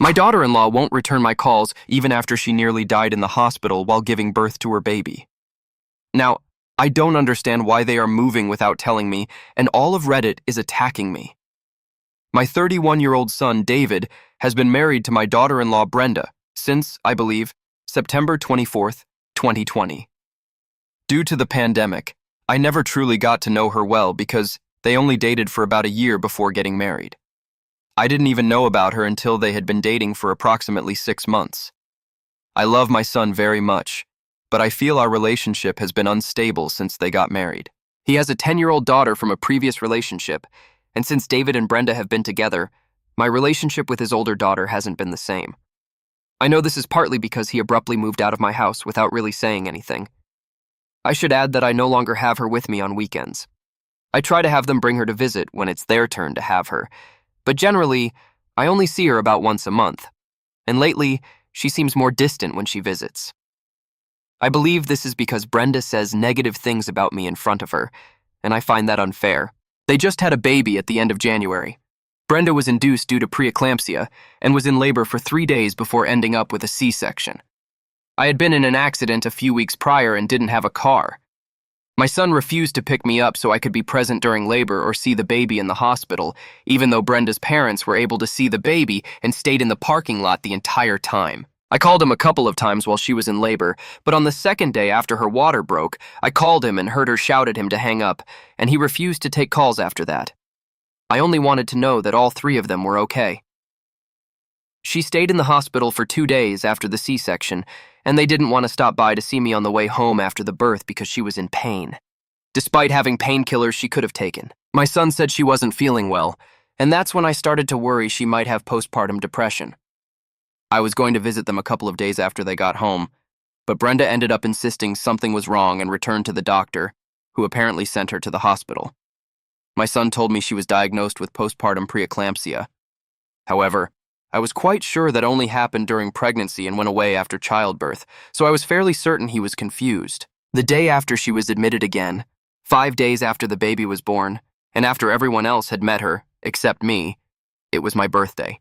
My daughter-in-law won't return my calls even after she nearly died in the hospital while giving birth to her baby. Now, I don't understand why they are moving without telling me, and all of Reddit is attacking me. My 31-year-old son, David, has been married to my daughter-in-law, Brenda, since, I believe, September 24th, 2020. Due to the pandemic, I never truly got to know her well because they only dated for about a year before getting married. I didn't even know about her until they had been dating for approximately 6 months. I love my son very much, but I feel our relationship has been unstable since they got married. He has a 10-year-old daughter from a previous relationship, and since David and Brenda have been together, my relationship with his older daughter hasn't been the same. I know this is partly because he abruptly moved out of my house without really saying anything. I should add that I no longer have her with me on weekends. I try to have them bring her to visit when it's their turn to have her, but generally, I only see her about once a month, and lately, she seems more distant when she visits. I believe this is because Brenda says negative things about me in front of her, and I find that unfair. They just had a baby at the end of January. Brenda was induced due to preeclampsia and was in labor for 3 days before ending up with a C-section. I had been in an accident a few weeks prior and didn't have a car. My son refused to pick me up so I could be present during labor or see the baby in the hospital, even though Brenda's parents were able to see the baby and stayed in the parking lot the entire time. I called him a couple of times while she was in labor, but on the second day after her water broke, I called him and heard her shout at him to hang up, and he refused to take calls after that. I only wanted to know that all 3 of them were okay. She stayed in the hospital for 2 days after the C-section, and they didn't want to stop by to see me on the way home after the birth because she was in pain, despite having painkillers she could have taken. My son said she wasn't feeling well, and that's when I started to worry she might have postpartum depression. I was going to visit them a couple of days after they got home, but Brenda ended up insisting something was wrong and returned to the doctor, who apparently sent her to the hospital. My son told me she was diagnosed with postpartum preeclampsia. However, I was quite sure that only happened during pregnancy and went away after childbirth, so I was fairly certain he was confused. The day after she was admitted again, 5 days after the baby was born, and after everyone else had met her, except me, it was my birthday.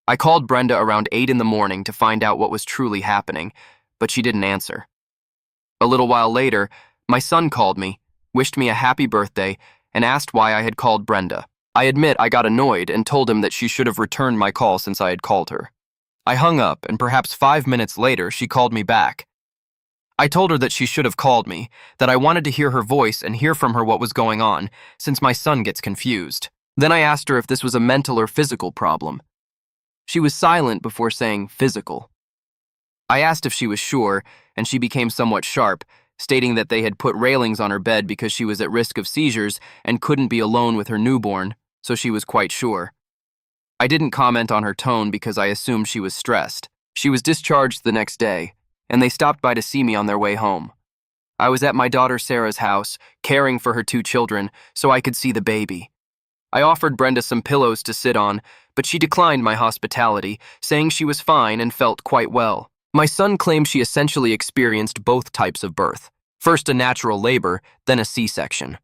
I called Brenda around 8 in the morning to find out what was truly happening, but she didn't answer. A little while later, my son called me, wished me a happy birthday, and asked why I had called Brenda. I admit I got annoyed and told him that she should have returned my call since I had called her. I hung up, and perhaps 5 minutes later, she called me back. I told her that she should have called me, that I wanted to hear her voice and hear from her what was going on, since my son gets confused. Then I asked her if this was a mental or physical problem. She was silent before saying physical. I asked if she was sure, and she became somewhat sharp, stating that they had put railings on her bed because she was at risk of seizures and couldn't be alone with her newborn, so she was quite sure. I didn't comment on her tone because I assumed she was stressed. She was discharged the next day, and they stopped by to see me on their way home. I was at my daughter Sarah's house, caring for her 2 children, so I could see the baby. I offered Brenda some pillows to sit on, but she declined my hospitality, saying she was fine and felt quite well. My son claimed she essentially experienced both types of birth, first a natural labor, then a C-section.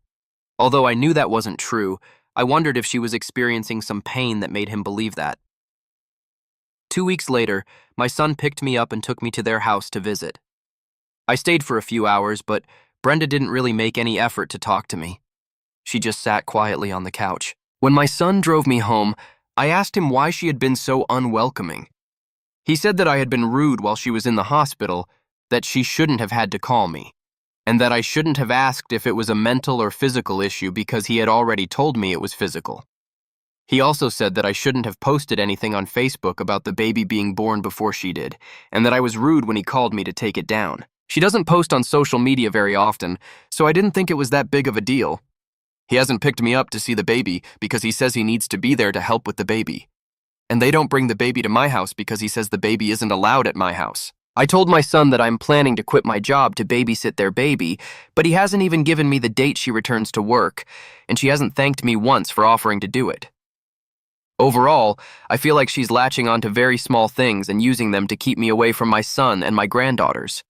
Although I knew that wasn't true, I wondered if she was experiencing some pain that made him believe that. 2 weeks later, my son picked me up and took me to their house to visit. I stayed for a few hours, but Brenda didn't really make any effort to talk to me. She just sat quietly on the couch. When my son drove me home, I asked him why she had been so unwelcoming. He said that I had been rude while she was in the hospital, that she shouldn't have had to call me, and that I shouldn't have asked if it was a mental or physical issue because he had already told me it was physical. He also said that I shouldn't have posted anything on Facebook about the baby being born before she did, and that I was rude when he called me to take it down. She doesn't post on social media very often, so I didn't think it was that big of a deal. He hasn't picked me up to see the baby because he says he needs to be there to help with the baby. And they don't bring the baby to my house because he says the baby isn't allowed at my house. I told my son that I'm planning to quit my job to babysit their baby, but he hasn't even given me the date she returns to work, and she hasn't thanked me once for offering to do it. Overall, I feel like she's latching onto very small things and using them to keep me away from my son and my granddaughters.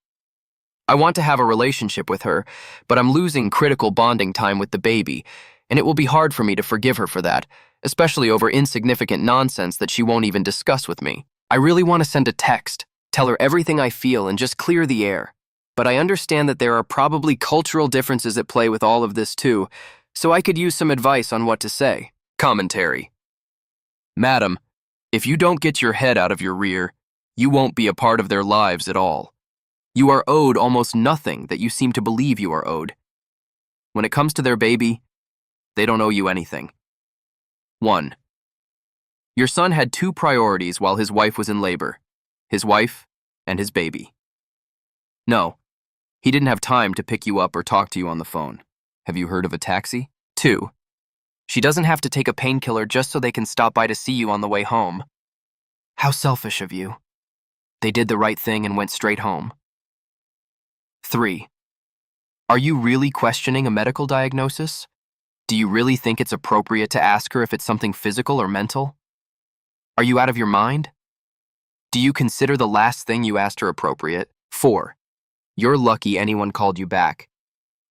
I want to have a relationship with her, but I'm losing critical bonding time with the baby, and it will be hard for me to forgive her for that, especially over insignificant nonsense that she won't even discuss with me. I really want to send a text, tell her everything I feel, and just clear the air. But I understand that there are probably cultural differences at play with all of this too, so I could use some advice on what to say. Commentary. Madam, if you don't get your head out of your rear, you won't be a part of their lives at all. You are owed almost nothing that you seem to believe you are owed. When it comes to their baby, they don't owe you anything. 1. Your son had 2 priorities while his wife was in labor: his wife and his baby. No, he didn't have time to pick you up or talk to you on the phone. Have you heard of a taxi? 2. She doesn't have to take a painkiller just so they can stop by to see you on the way home. How selfish of you. They did the right thing and went straight home. 3. Are you really questioning a medical diagnosis? Do you really think it's appropriate to ask her if it's something physical or mental? Are you out of your mind? Do you consider the last thing you asked her appropriate? 4. You're lucky anyone called you back.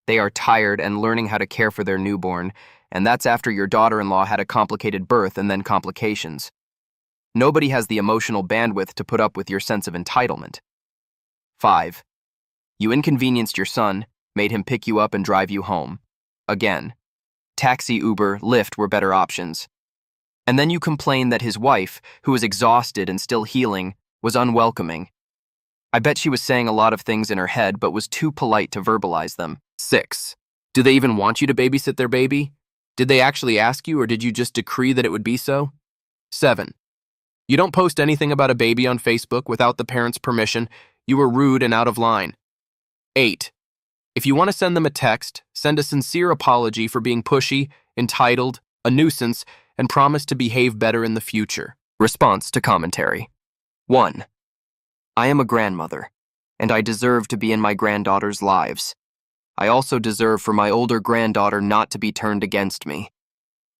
They are tired and learning how to care for their newborn, and that's after your daughter-in-law had a complicated birth and then complications. Nobody has the emotional bandwidth to put up with your sense of entitlement. 5. You inconvenienced your son, made him pick you up and drive you home. Again. Taxi, Uber, Lyft were better options. And then you complained that his wife, who was exhausted and still healing, was unwelcoming. I bet she was saying a lot of things in her head but was too polite to verbalize them. 6. Do they even want you to babysit their baby? Did they actually ask you, or did you just decree that it would be so? 7. You don't post anything about a baby on Facebook without the parent's permission. You were rude and out of line. 8. If you want to send them a text, send a sincere apology for being pushy, entitled, a nuisance, and promise to behave better in the future. Response to commentary. 1. I am a grandmother, and I deserve to be in my granddaughter's lives. I also deserve for my older granddaughter not to be turned against me.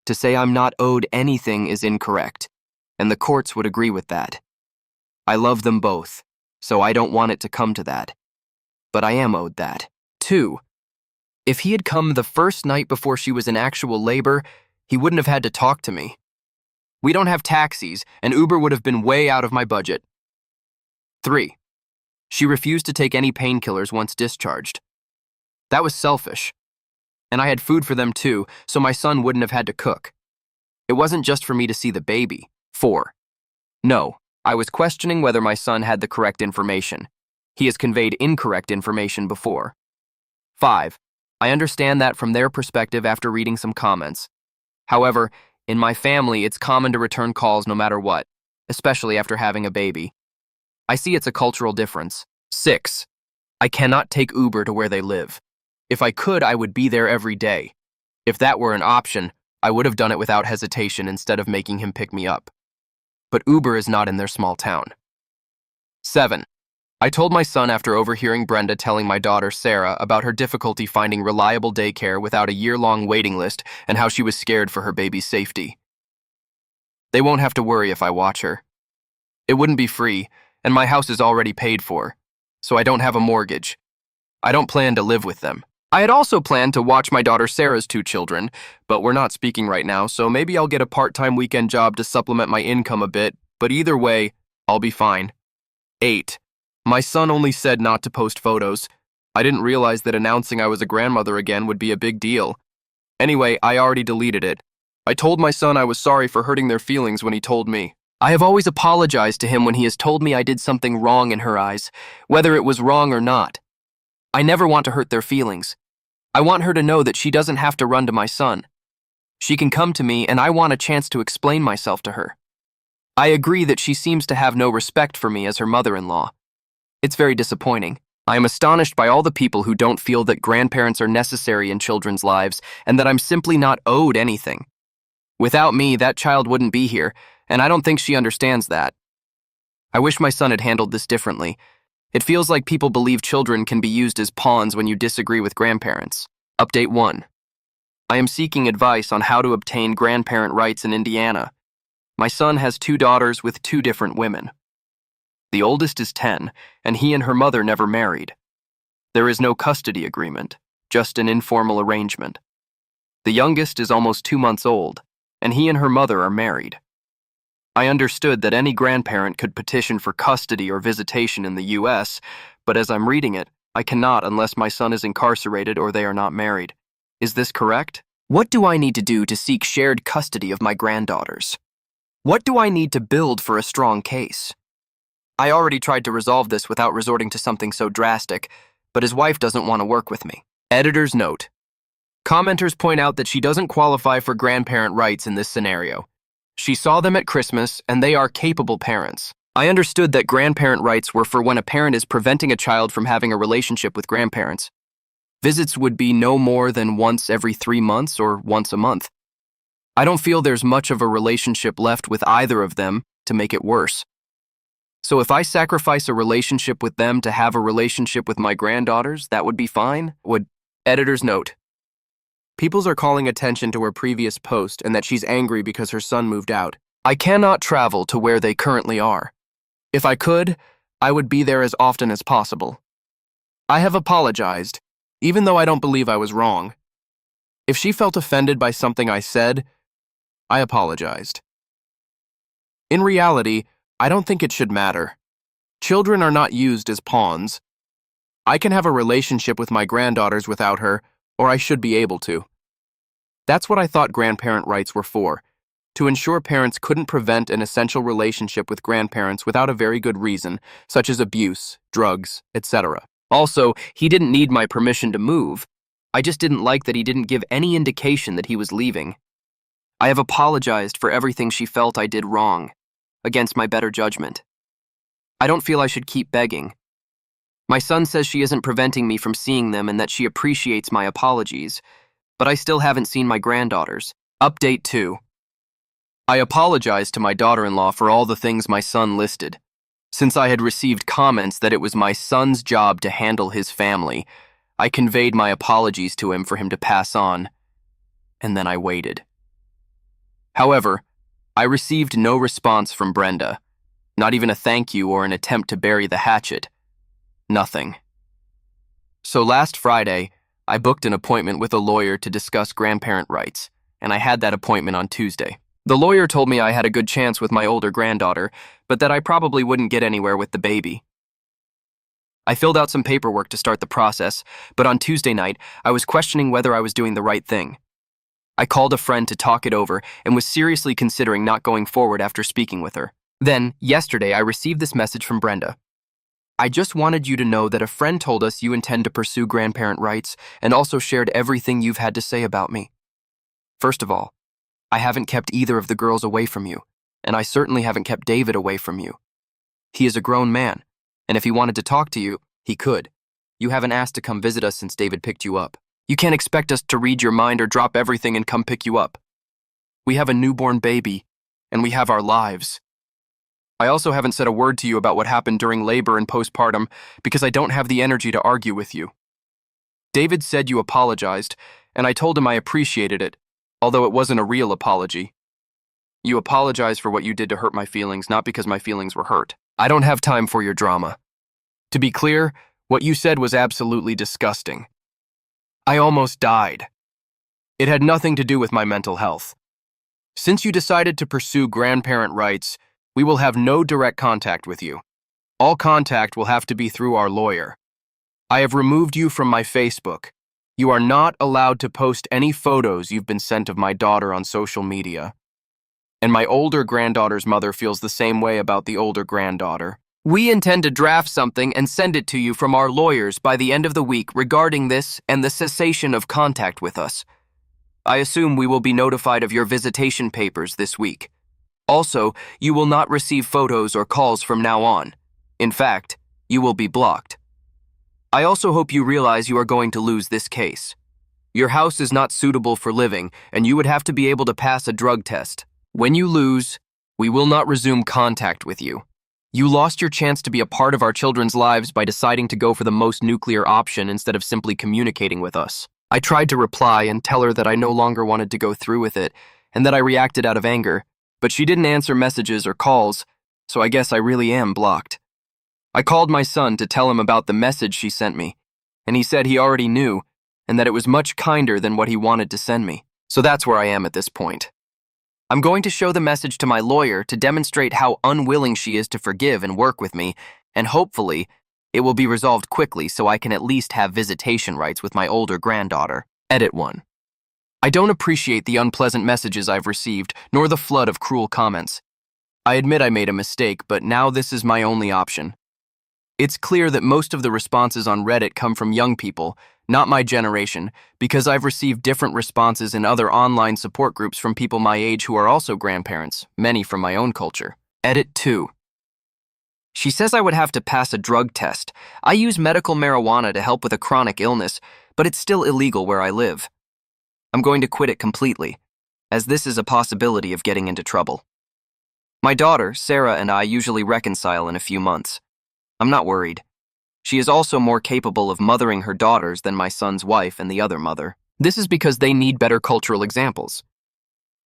To say I'm not owed anything is incorrect, and the courts would agree with that. I love them both, so I don't want it to come to that. But I am owed that. 2. If he had come the first night before she was in actual labor, he wouldn't have had to talk to me. We don't have taxis, and Uber would have been way out of my budget. 3. She refused to take any painkillers once discharged. That was selfish. And I had food for them too, so my son wouldn't have had to cook. It wasn't just for me to see the baby. 4. No, I was questioning whether my son had the correct information. He has conveyed incorrect information before. 5. I understand that from their perspective after reading some comments. However, in my family, it's common to return calls no matter what, especially after having a baby. I see it's a cultural difference. 6. I cannot take Uber to where they live. If I could, I would be there every day. If that were an option, I would have done it without hesitation instead of making him pick me up. But Uber is not in their small town. 7. I told my son after overhearing Brenda telling my daughter Sarah about her difficulty finding reliable daycare without a year-long waiting list and how she was scared for her baby's safety. They won't have to worry if I watch her. It wouldn't be free, and my house is already paid for, so I don't have a mortgage. I don't plan to live with them. I had also planned to watch my daughter Sarah's 2 children, but we're not speaking right now, so maybe I'll get a part-time weekend job to supplement my income a bit, but either way, I'll be fine. 8. My son only said not to post photos. I didn't realize that announcing I was a grandmother again would be a big deal. Anyway, I already deleted it. I told my son I was sorry for hurting their feelings when he told me. I have always apologized to him when he has told me I did something wrong in her eyes, whether it was wrong or not. I never want to hurt their feelings. I want her to know that she doesn't have to run to my son. She can come to me, and I want a chance to explain myself to her. I agree that she seems to have no respect for me as her mother-in-law. It's very disappointing. I am astonished by all the people who don't feel that grandparents are necessary in children's lives and that I'm simply not owed anything. Without me, that child wouldn't be here, and I don't think she understands that. I wish my son had handled this differently. It feels like people believe children can be used as pawns when you disagree with grandparents. Update 1. I am seeking advice on how to obtain grandparent rights in Indiana. My son has 2 daughters with 2 different women. The oldest is 10, and he and her mother never married. There is no custody agreement, just an informal arrangement. The youngest is almost 2 months old, and he and her mother are married. I understood that any grandparent could petition for custody or visitation in the U.S., but as I'm reading it, I cannot unless my son is incarcerated or they are not married. Is this correct? What do I need to do to seek shared custody of my granddaughters? What do I need to build for a strong case? I already tried to resolve this without resorting to something so drastic, but his wife doesn't want to work with me. Editor's note. Commenters point out that she doesn't qualify for grandparent rights in this scenario. She saw them at Christmas, and they are capable parents. I understood that grandparent rights were for when a parent is preventing a child from having a relationship with grandparents. Visits would be no more than once every 3 months or once a month. I don't feel there's much of a relationship left with either of them to make it worse. So if I sacrifice a relationship with them to have a relationship with my granddaughters, that would be fine? Editor's note. Peoples are calling attention to her previous post and that she's angry because her son moved out. I cannot travel to where they currently are. If I could, I would be there as often as possible. I have apologized, even though I don't believe I was wrong. If she felt offended by something I said, I apologized. In reality, I don't think it should matter. Children are not used as pawns. I can have a relationship with my granddaughters without her, or I should be able to. That's what I thought grandparent rights were for, to ensure parents couldn't prevent an essential relationship with grandparents without a very good reason, such as abuse, drugs, etc. Also, he didn't need my permission to move. I just didn't like that he didn't give any indication that he was leaving. I have apologized for everything she felt I did wrong, against my better judgment. I don't feel I should keep begging. My son says she isn't preventing me from seeing them and that she appreciates my apologies, but I still haven't seen my granddaughters. Update 2. I apologized to my daughter-in-law for all the things my son listed. Since I had received comments that it was my son's job to handle his family, I conveyed my apologies to him for him to pass on, and then I waited. However, I received no response from Brenda, not even a thank you or an attempt to bury the hatchet. Nothing. So last Friday, I booked an appointment with a lawyer to discuss grandparent rights, and I had that appointment on Tuesday. The lawyer told me I had a good chance with my older granddaughter, but that I probably wouldn't get anywhere with the baby. I filled out some paperwork to start the process, but on Tuesday night, I was questioning whether I was doing the right thing. I called a friend to talk it over and was seriously considering not going forward after speaking with her. Then, yesterday, I received this message from Brenda. I just wanted you to know that a friend told us you intend to pursue grandparent rights and also shared everything you've had to say about me. First of all, I haven't kept either of the girls away from you, and I certainly haven't kept David away from you. He is a grown man, and if he wanted to talk to you, he could. You haven't asked to come visit us since David picked you up. You can't expect us to read your mind or drop everything and come pick you up. We have a newborn baby, and we have our lives. I also haven't said a word to you about what happened during labor and postpartum because I don't have the energy to argue with you. David said you apologized, and I told him I appreciated it, although it wasn't a real apology. You apologized for what you did to hurt my feelings, not because my feelings were hurt. I don't have time for your drama. To be clear, what you said was absolutely disgusting. I almost died. It had nothing to do with my mental health. Since you decided to pursue grandparent rights, we will have no direct contact with you. All contact will have to be through our lawyer. I have removed you from my Facebook. You are not allowed to post any photos you've been sent of my daughter on social media. And my older granddaughter's mother feels the same way about the older granddaughter. We intend to draft something and send it to you from our lawyers by the end of the week regarding this and the cessation of contact with us. I assume we will be notified of your visitation papers this week. Also, you will not receive photos or calls from now on. In fact, you will be blocked. I also hope you realize you are going to lose this case. Your house is not suitable for living, and you would have to be able to pass a drug test. When you lose, we will not resume contact with you. You lost your chance to be a part of our children's lives by deciding to go for the most nuclear option instead of simply communicating with us. I tried to reply and tell her that I no longer wanted to go through with it, and that I reacted out of anger. But she didn't answer messages or calls, so I guess I really am blocked. I called my son to tell him about the message she sent me, and he said he already knew, and that it was much kinder than what he wanted to send me. So that's where I am at this point. I'm going to show the message to my lawyer to demonstrate how unwilling she is to forgive and work with me, and hopefully, it will be resolved quickly so I can at least have visitation rights with my older granddaughter. Edit 1. I don't appreciate the unpleasant messages I've received, nor the flood of cruel comments. I admit I made a mistake, but now this is my only option. It's clear that most of the responses on Reddit come from young people, not my generation, because I've received different responses in other online support groups from people my age who are also grandparents, many from my own culture. Edit 2. She says I would have to pass a drug test. I use medical marijuana to help with a chronic illness, but it's still illegal where I live. I'm going to quit it completely, as this is a possibility of getting into trouble. My daughter, Sarah, and I usually reconcile in a few months. I'm not worried. She is also more capable of mothering her daughters than my son's wife and the other mother. This is because they need better cultural examples.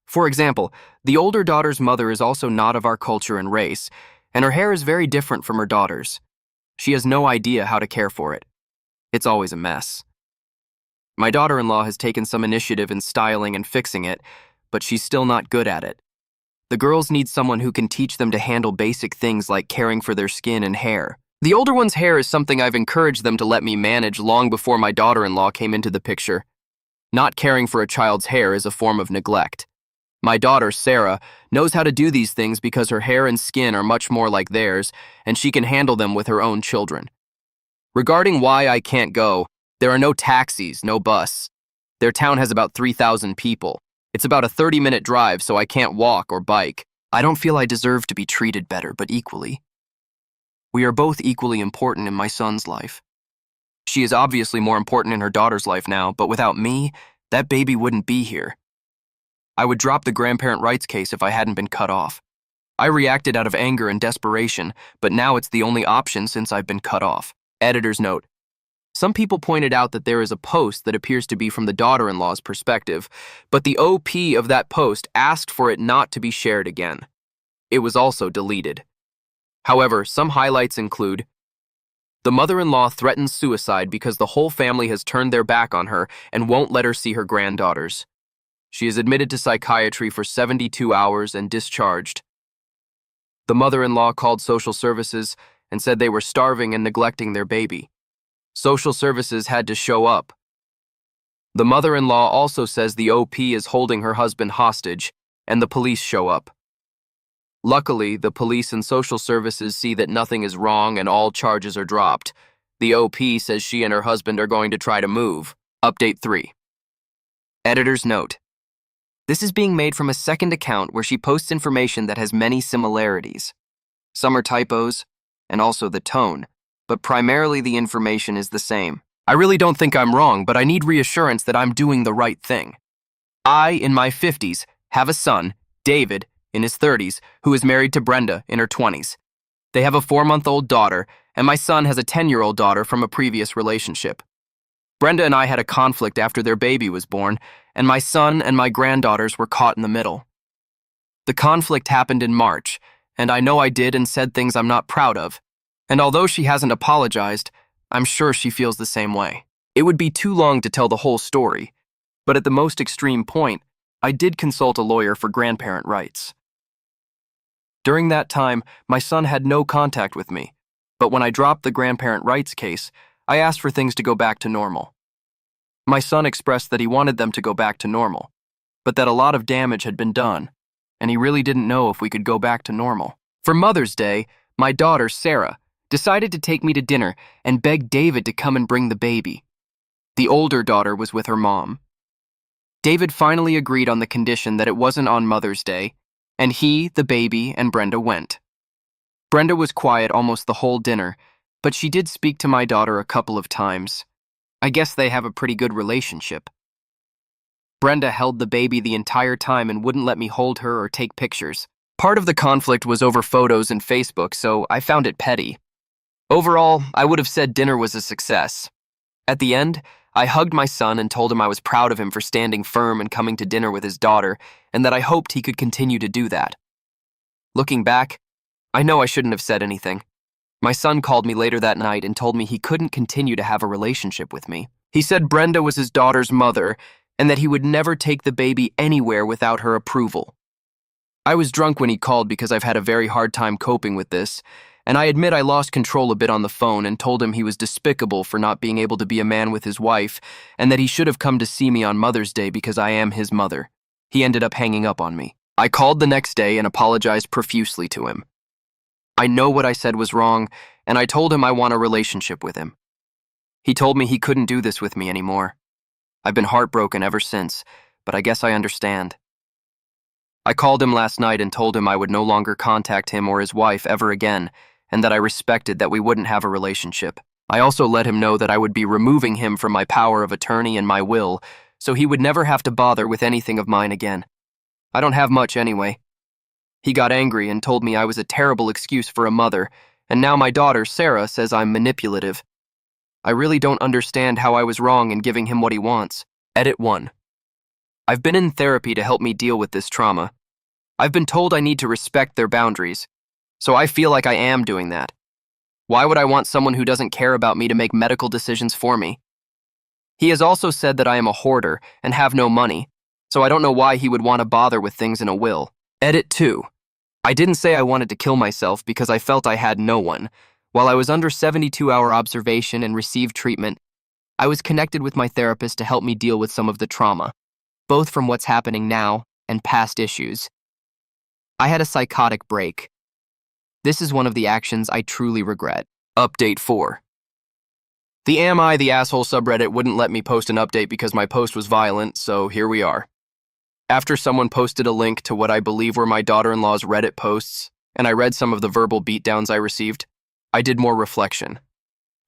For example, the older daughter's mother is also not of our culture and race, and her hair is very different from her daughter's. She has no idea how to care for it. It's always a mess. My daughter-in-law has taken some initiative in styling and fixing it, but she's still not good at it. The girls need someone who can teach them to handle basic things like caring for their skin and hair. The older one's hair is something I've encouraged them to let me manage long before my daughter-in-law came into the picture. Not caring for a child's hair is a form of neglect. My daughter, Sarah, knows how to do these things because her hair and skin are much more like theirs, and she can handle them with her own children. Regarding why I can't go, there are no taxis, no bus. Their town has about 3,000 people. It's about a 30-minute drive, so I can't walk or bike. I don't feel I deserve to be treated better, but equally. We are both equally important in my son's life. She is obviously more important in her daughter's life now, but without me, that baby wouldn't be here. I would drop the grandparent rights case if I hadn't been cut off. I reacted out of anger and desperation, but now it's the only option since I've been cut off. Editor's note. Some people pointed out that there is a post that appears to be from the daughter-in-law's perspective, but the OP of that post asked for it not to be shared again. It was also deleted. However, some highlights include: the mother-in-law threatens suicide because the whole family has turned their back on her and won't let her see her granddaughters. She is admitted to psychiatry for 72 hours and discharged. The mother-in-law called social services and said they were starving and neglecting their baby. Social services had to show up. The mother-in-law also says the OP is holding her husband hostage, and the police show up. Luckily, the police and social services see that nothing is wrong and all charges are dropped. The OP says she and her husband are going to try to move. Update 3. Editor's note. This is being made from a second account where she posts information that has many similarities. Some are typos, and also the tone, but primarily the information is the same. I really don't think I'm wrong, but I need reassurance that I'm doing the right thing. I, in my 50s, have a son, David, in his 30s, who is married to Brenda in her 20s. They have a 4-month-old daughter, and my son has a 10-year-old daughter from a previous relationship. Brenda and I had a conflict after their baby was born, and my son and my granddaughters were caught in the middle. The conflict happened in March, and I know I did and said things I'm not proud of. And although she hasn't apologized, I'm sure she feels the same way. It would be too long to tell the whole story, but at the most extreme point, I did consult a lawyer for grandparent rights. During that time, my son had no contact with me, but when I dropped the grandparent rights case, I asked for things to go back to normal. My son expressed that he wanted them to go back to normal, but that a lot of damage had been done, and he really didn't know if we could go back to normal. For Mother's Day, my daughter, Sarah, decided to take me to dinner and beg David to come and bring the baby. The older daughter was with her mom. David finally agreed on the condition that it wasn't on Mother's Day, and he, the baby, and Brenda went. Brenda was quiet almost the whole dinner, but she did speak to my daughter a couple of times. I guess they have a pretty good relationship. Brenda held the baby the entire time and wouldn't let me hold her or take pictures. Part of the conflict was over photos and Facebook, so I found it petty. Overall, I would have said dinner was a success. At the end, I hugged my son and told him I was proud of him for standing firm and coming to dinner with his daughter, and that I hoped he could continue to do that. Looking back, I know I shouldn't have said anything. My son called me later that night and told me he couldn't continue to have a relationship with me. He said Brenda was his daughter's mother, and that he would never take the baby anywhere without her approval. I was drunk when he called because I've had a very hard time coping with this, and I admit I lost control a bit on the phone and told him he was despicable for not being able to be a man with his wife and that he should have come to see me on Mother's Day because I am his mother. He ended up hanging up on me. I called the next day and apologized profusely to him. I know what I said was wrong, and I told him I want a relationship with him. He told me he couldn't do this with me anymore. I've been heartbroken ever since, but I guess I understand. I called him last night and told him I would no longer contact him or his wife ever again, and that I respected that we wouldn't have a relationship. I also let him know that I would be removing him from my power of attorney and my will, so he would never have to bother with anything of mine again. I don't have much anyway. He got angry and told me I was a terrible excuse for a mother, and now my daughter, Sarah, says I'm manipulative. I really don't understand how I was wrong in giving him what he wants. Edit 1. I've been in therapy to help me deal with this trauma. I've been told I need to respect their boundaries, so I feel like I am doing that. Why would I want someone who doesn't care about me to make medical decisions for me? He has also said that I am a hoarder and have no money, so I don't know why he would want to bother with things in a will. Edit 2. I didn't say I wanted to kill myself because I felt I had no one. While I was under 72-hour observation and received treatment, I was connected with my therapist to help me deal with some of the trauma, both from what's happening now and past issues. I had a psychotic break. This is one of the actions I truly regret. Update 4. The Am I the Asshole subreddit wouldn't let me post an update because my post was violent, so here we are. After someone posted a link to what I believe were my daughter-in-law's Reddit posts, and I read some of the verbal beatdowns I received, I did more reflection.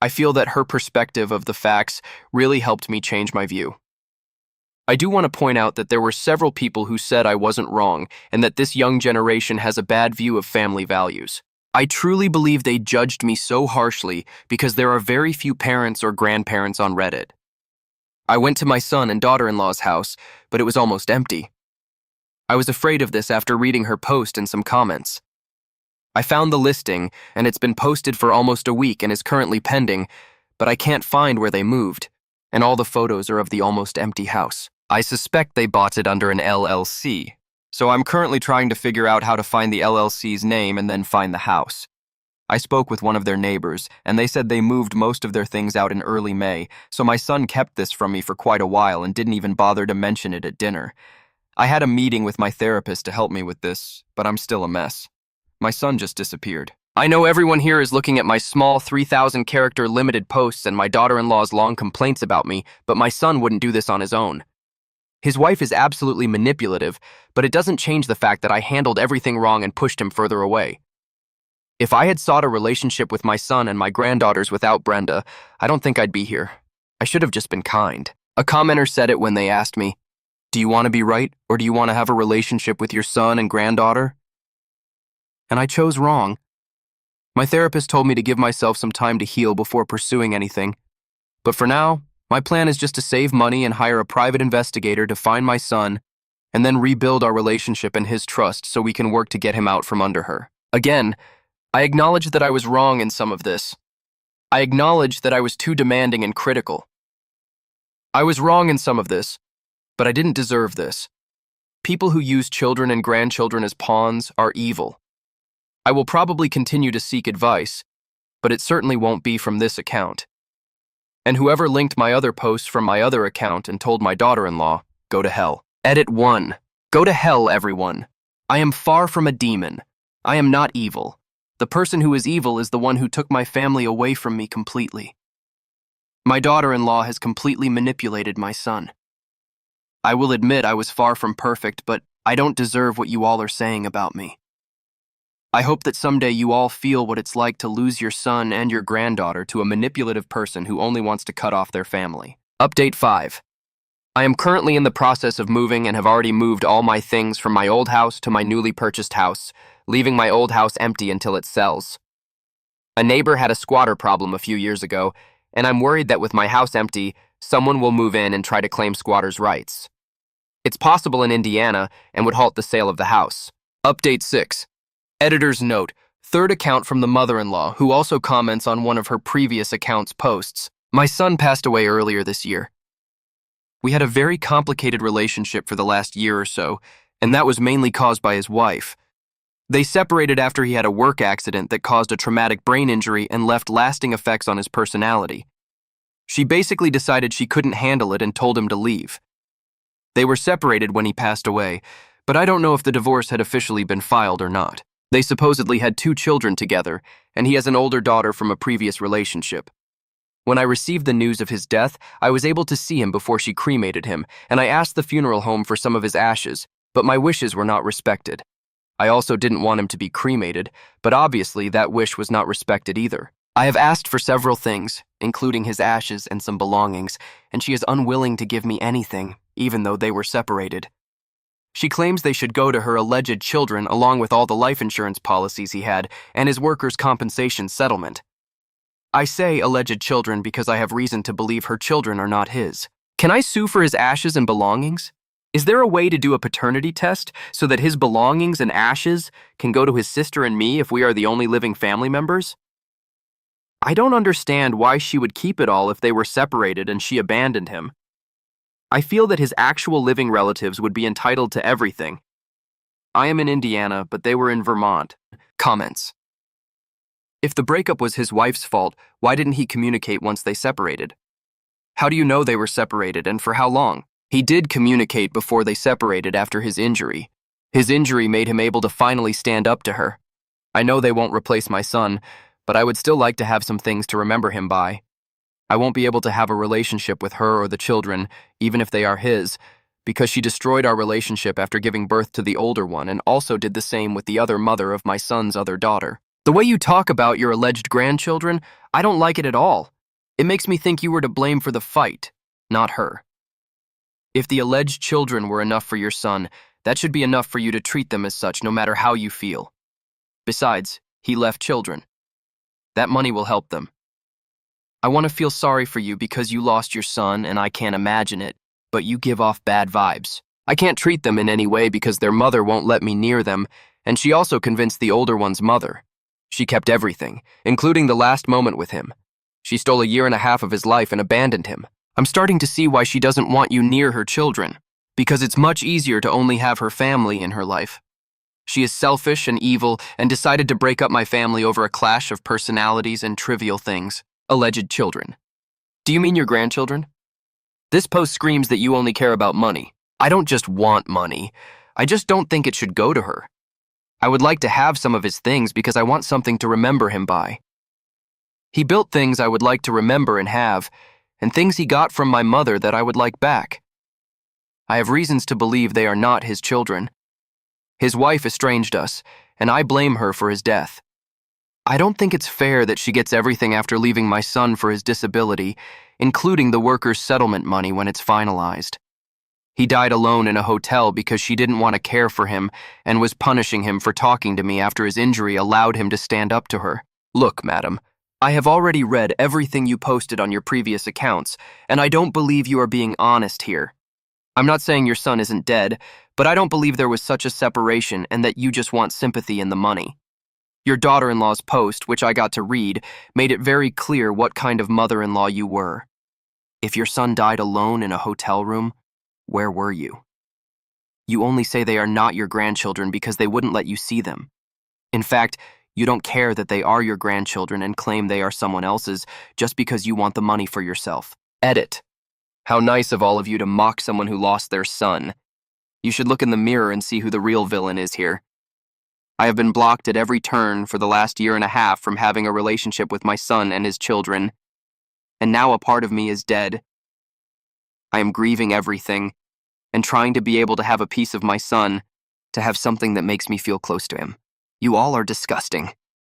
I feel that her perspective of the facts really helped me change my view. I do want to point out that there were several people who said I wasn't wrong and that this young generation has a bad view of family values. I truly believe they judged me so harshly because there are very few parents or grandparents on Reddit. I went to my son and daughter-in-law's house, but it was almost empty. I was afraid of this after reading her post and some comments. I found the listing, and it's been posted for almost a week and is currently pending, but I can't find where they moved, and all the photos are of the almost empty house. I suspect they bought it under an LLC, so I'm currently trying to figure out how to find the LLC's name and then find the house. I spoke with one of their neighbors, and they said they moved most of their things out in early May, so my son kept this from me for quite a while and didn't even bother to mention it at dinner. I had a meeting with my therapist to help me with this, but I'm still a mess. My son just disappeared. I know everyone here is looking at my small 3,000-character limited posts and my daughter-in-law's long complaints about me, but my son wouldn't do this on his own. His wife is absolutely manipulative, but it doesn't change the fact that I handled everything wrong and pushed him further away. If I had sought a relationship with my son and my granddaughters without Brenda, I don't think I'd be here. I should have just been kind. A commenter said it when they asked me, "Do you want to be right, or do you want to have a relationship with your son and granddaughter?" And I chose wrong. My therapist told me to give myself some time to heal before pursuing anything. But for now, my plan is just to save money and hire a private investigator to find my son, and then rebuild our relationship and his trust so we can work to get him out from under her. Again, I acknowledge that I was wrong in some of this. I acknowledge that I was too demanding and critical. I was wrong in some of this, but I didn't deserve this. People who use children and grandchildren as pawns are evil. I will probably continue to seek advice, but it certainly won't be from this account. And whoever linked my other posts from my other account and told my daughter-in-law, go to hell. Edit 1. Go to hell, everyone. I am far from a demon. I am not evil. The person who is evil is the one who took my family away from me completely. My daughter-in-law has completely manipulated my son. I will admit I was far from perfect, but I don't deserve what you all are saying about me. I hope that someday you all feel what it's like to lose your son and your granddaughter to a manipulative person who only wants to cut off their family. Update 5. I am currently in the process of moving and have already moved all my things from my old house to my newly purchased house, leaving my old house empty until it sells. A neighbor had a squatter problem a few years ago, and I'm worried that with my house empty, someone will move in and try to claim squatters' rights. It's possible in Indiana and would halt the sale of the house. Update 6. Editor's note, third account from the mother-in-law, who also comments on one of her previous account's posts. My son passed away earlier this year. We had a very complicated relationship for the last year or so, and that was mainly caused by his wife. They separated after he had a work accident that caused a traumatic brain injury and left lasting effects on his personality. She basically decided she couldn't handle it and told him to leave. They were separated when he passed away, but I don't know if the divorce had officially been filed or not. They supposedly had 2 children together, and he has an older daughter from a previous relationship. When I received the news of his death, I was able to see him before she cremated him, and I asked the funeral home for some of his ashes, but my wishes were not respected. I also didn't want him to be cremated, but obviously that wish was not respected either. I have asked for several things, including his ashes and some belongings, and she is unwilling to give me anything, even though they were separated. She claims they should go to her alleged children along with all the life insurance policies he had and his workers' compensation settlement. I say alleged children because I have reason to believe her children are not his. Can I sue for his ashes and belongings? Is there a way to do a paternity test so that his belongings and ashes can go to his sister and me if we are the only living family members? I don't understand why she would keep it all if they were separated and she abandoned him. I feel that his actual living relatives would be entitled to everything. I am in Indiana, but they were in Vermont. Comments. If the breakup was his wife's fault, why didn't he communicate once they separated? How do you know they were separated and for how long? He did communicate before they separated after his injury. His injury made him able to finally stand up to her. I know they won't replace my son, but I would still like to have some things to remember him by. I won't be able to have a relationship with her or the children, even if they are his, because she destroyed our relationship after giving birth to the older one and also did the same with the other mother of my son's other daughter. The way you talk about your alleged grandchildren, I don't like it at all. It makes me think you were to blame for the fight, not her. If the alleged children were enough for your son, that should be enough for you to treat them as such no matter how you feel. Besides, he left children. That money will help them. I want to feel sorry for you because you lost your son and I can't imagine it, but you give off bad vibes. I can't treat them in any way because their mother won't let me near them, and she also convinced the older one's mother. She kept everything, including the last moment with him. She stole 1.5 years of his life and abandoned him. I'm starting to see why she doesn't want you near her children, because it's much easier to only have her family in her life. She is selfish and evil and decided to break up my family over a clash of personalities and trivial things. Alleged children. Do you mean your grandchildren? This post screams that you only care about money. I don't just want money. I just don't think it should go to her. I would like to have some of his things because I want something to remember him by. He built things I would like to remember and have, and things he got from my mother that I would like back. I have reasons to believe they are not his children. His wife estranged us, and I blame her for his death. I don't think it's fair that she gets everything after leaving my son for his disability, including the workers' settlement money when it's finalized. He died alone in a hotel because she didn't want to care for him and was punishing him for talking to me after his injury allowed him to stand up to her. Look, madam, I have already read everything you posted on your previous accounts, and I don't believe you are being honest here. I'm not saying your son isn't dead, but I don't believe there was such a separation and that you just want sympathy and the money. Your daughter-in-law's post, which I got to read, made it very clear what kind of mother-in-law you were. If your son died alone in a hotel room, where were you? You only say they are not your grandchildren because they wouldn't let you see them. In fact, you don't care that they are your grandchildren and claim they are someone else's just because you want the money for yourself. Edit. How nice of all of you to mock someone who lost their son. You should look in the mirror and see who the real villain is here. I have been blocked at every turn for the last 1.5 years from having a relationship with my son and his children, and now a part of me is dead. I am grieving everything and trying to be able to have a piece of my son, to have something that makes me feel close to him. You all are disgusting.